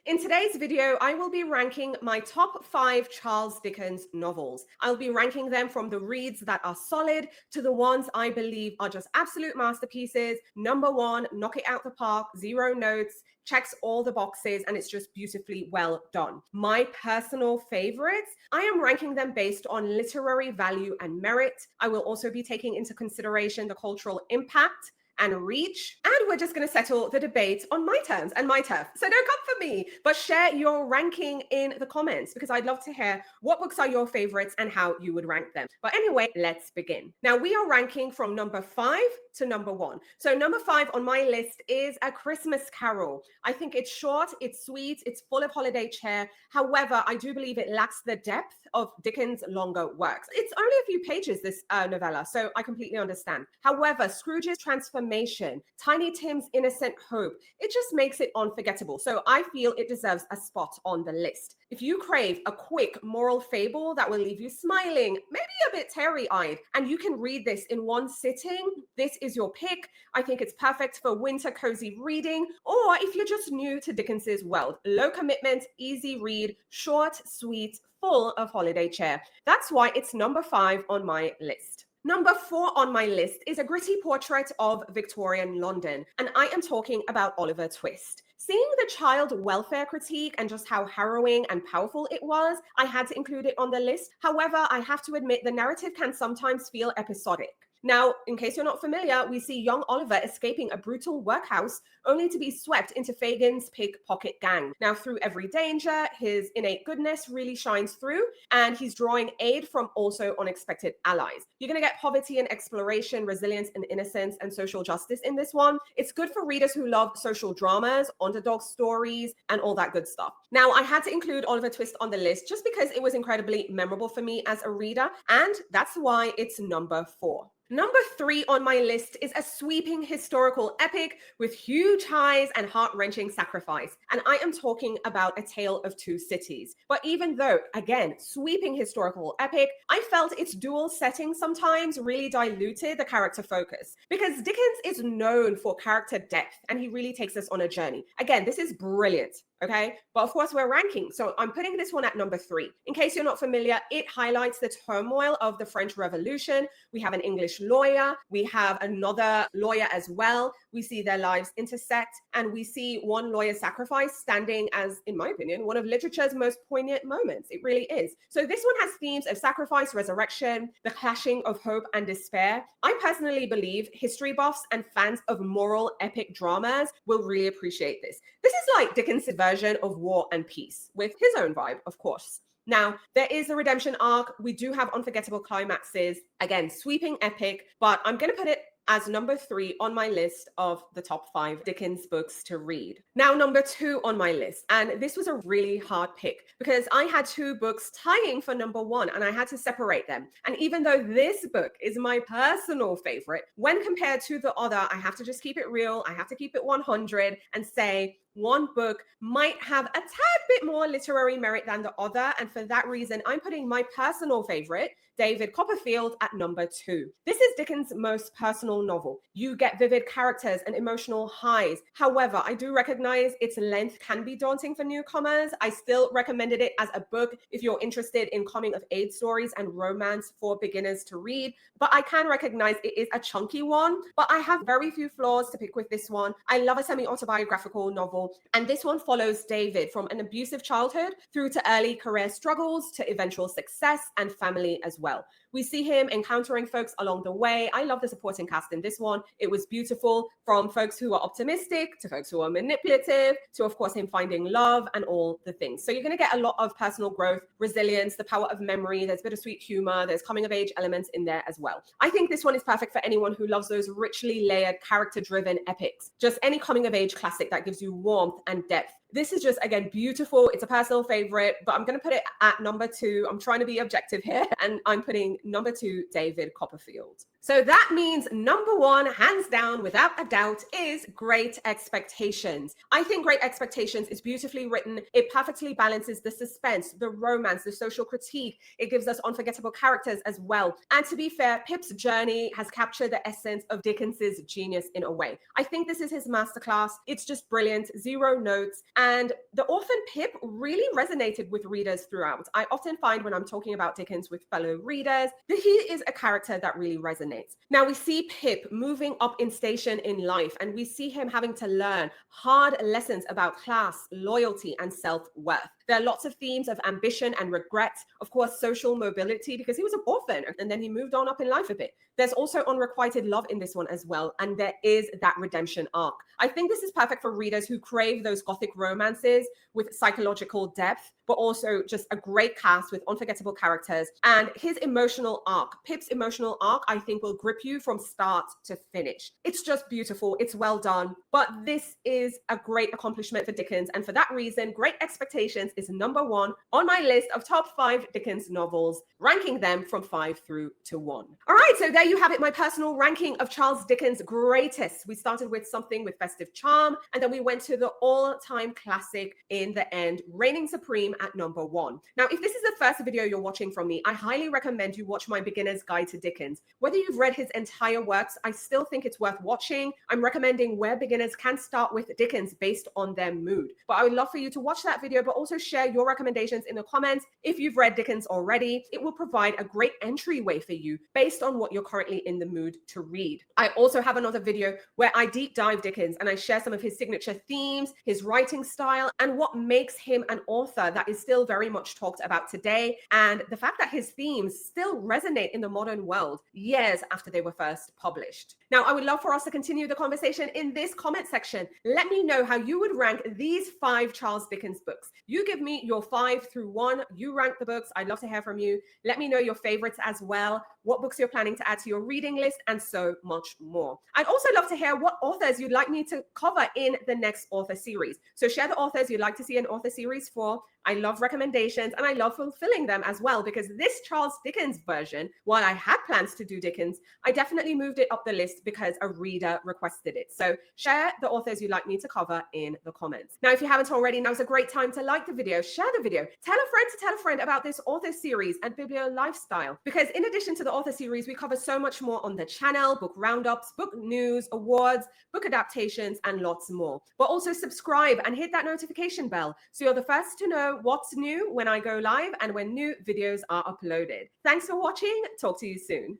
In today's video, I will be ranking my top 5 Charles Dickens novels. I'll be ranking them from the reads that are solid to the ones I believe are just absolute masterpieces. Number 1, knock it out the park, 0 notes, checks all the boxes, and it's just beautifully well done. My personal favorites, I am ranking them based on literary value and merit. I will also be taking into consideration the cultural impact and reach. And we're just going to settle the debate on my terms and my turf. So don't come for me, but share your ranking in the comments because I'd love to hear what books are your favorites and how you would rank them. But anyway, let's begin. Now we are ranking from number 5 to number 1. So number 5 on my list is A Christmas Carol. I think it's short, it's sweet, it's full of holiday cheer. However, I do believe it lacks the depth of Dickens' longer works. It's only a few pages, this novella, so I completely understand. However, Scrooge's transformation, Tiny Tim's innocent hope, it just makes it unforgettable. So I feel it deserves a spot on the list. If you crave a quick moral fable that will leave you smiling, maybe a bit teary-eyed, and you can read this in one sitting, this is your pick. I think it's perfect for winter cozy reading, or if you're just new to Dickens's world. Low commitment, easy read, short, sweet, full of holiday cheer. That's why it's number 5 on my list. Number 4 on my list is a gritty portrait of Victorian London, and I am talking about Oliver Twist. Seeing the child welfare critique and just how harrowing and powerful it was, I had to include it on the list. However, I have to admit the narrative can sometimes feel episodic. Now, in case you're not familiar, we see young Oliver escaping a brutal workhouse only to be swept into Fagin's pickpocket gang. Now, through every danger, his innate goodness really shines through, and he's drawing aid from also unexpected allies. You're going to get poverty and exploration, resilience and innocence, and social justice in this one. It's good for readers who love social dramas, underdog stories, and all that good stuff. Now, I had to include Oliver Twist on the list just because it was incredibly memorable for me as a reader, and that's why it's number 4. Number 3 on my list is a sweeping historical epic with huge highs and heart-wrenching sacrifice. And I am talking about A Tale of Two Cities. But even though, again, sweeping historical epic, I felt its dual setting sometimes really diluted the character focus. Because Dickens is known for character depth, and he really takes us on a journey. Again, this is brilliant. Okay, but of course we're ranking. So I'm putting this one at number 3. In case you're not familiar, it highlights the turmoil of the French Revolution. We have an English lawyer. We have another lawyer as well. We see their lives intersect, and we see one lawyer's sacrifice standing as, in my opinion, one of literature's most poignant moments. It really is. So this one has themes of sacrifice, resurrection, the clashing of hope and despair. I personally believe history buffs and fans of moral epic dramas will really appreciate this. This is like Dickens' version of War and Peace, with his own vibe, of course. Now, there is a redemption arc. We do have unforgettable climaxes. Again, sweeping epic, but I'm going to put it as number 3 on my list of the top 5 Dickens books to read. Now, number 2 on my list, and this was a really hard pick because I had 2 books tying for number 1 and I had to separate them. And even though this book is my personal favorite, when compared to the other, I have to just keep it real. I have to keep it 100 and say, one book might have a tad bit more literary merit than the other. And for that reason, I'm putting my personal favorite, David Copperfield, at number 2. This is Dickens' most personal novel. You get vivid characters and emotional highs. However, I do recognize its length can be daunting for newcomers. I still recommended it as a book if you're interested in coming of age stories and romance for beginners to read. But I can recognize it is a chunky one, but I have very few flaws to pick with this one. I love a semi-autobiographical novel, and this one follows David from an abusive childhood through to early career struggles to eventual success and family as well. We see him encountering folks along the way. I love the supporting cast in this one. It was beautiful, from folks who are optimistic to folks who are manipulative to, of course, him finding love and all the things. So you're going to get a lot of personal growth, resilience, the power of memory. There's bittersweet humor. There's coming of age elements in there as well. I think this one is perfect for anyone who loves those richly layered, character-driven epics. Just any coming of age classic that gives you warmth and depth. This is just, again, beautiful. It's a personal favorite, but I'm going to put it at number 2. I'm trying to be objective here, and I'm putting number 2, David Copperfield. So that means number one, hands down, without a doubt, is Great Expectations. I think Great Expectations is beautifully written. It perfectly balances the suspense, the romance, the social critique. It gives us unforgettable characters as well. And to be fair, Pip's journey has captured the essence of Dickens's genius in a way. I think this is his masterclass. It's just brilliant, zero notes. And the orphan Pip really resonated with readers throughout. I often find when I'm talking about Dickens with fellow readers that he is a character that really resonates. Now we see Pip moving up in station in life, and we see him having to learn hard lessons about class, loyalty, and self-worth. There are lots of themes of ambition and regret, of course, social mobility, because he was an orphan and then he moved on up in life a bit. There's also unrequited love in this one as well, and there is that redemption arc. I think this is perfect for readers who crave those gothic romances with psychological depth, but also just a great cast with unforgettable characters. And his emotional arc, Pip's emotional arc, I think will grip you from start to finish. It's just beautiful. It's well done. But this is a great accomplishment for Dickens. And for that reason, Great Expectations is number one on my list of top 5 Dickens novels, ranking them from 5 through to 1. All right, so there you have it, my personal ranking of Charles Dickens' greatest. We started with something with festive charm, and then we went to the all-time classic in the end, reigning supreme at number 1. Now, if this is the first video you're watching from me, I highly recommend you watch my beginner's guide to Dickens. Whether you've read his entire works, I still think it's worth watching. I'm recommending where beginners can start with Dickens based on their mood. But I would love for you to watch that video, but also share your recommendations in the comments. If you've read Dickens already, it will provide a great entryway for you based on what you're currently in the mood to read. I also have another video where I deep dive Dickens and I share some of his signature themes, his writing style, and what makes him an author that is still very much talked about today, and the fact that his themes still resonate in the modern world years after they were first published. Now, I would love for us to continue the conversation in this comment section. Let me know how you would rank these 5 Charles Dickens books. You give me your 5 through 1. You rank the books. I'd love to hear from you. Let me know your favorites as well, what books you're planning to add to your reading list, and so much more. I'd also love to hear what authors you'd like me to cover in the next author series. So share the authors you'd like to see an author series for. I love recommendations and I love fulfilling them as well, because this Charles Dickens version, while I had plans to do Dickens, I definitely moved it up the list because a reader requested it. So share the authors you'd like me to cover in the comments. Now, if you haven't already, now's a great time to like the video, share the video, tell a friend about this author series and Biblio lifestyle, because in addition to the author series, we cover so much more on the channel: book roundups, book news, awards, book adaptations, and lots more. But also subscribe and hit that notification bell so you're the first to know what's new when I go live and when new videos are uploaded. Thanks for watching. Talk to you soon.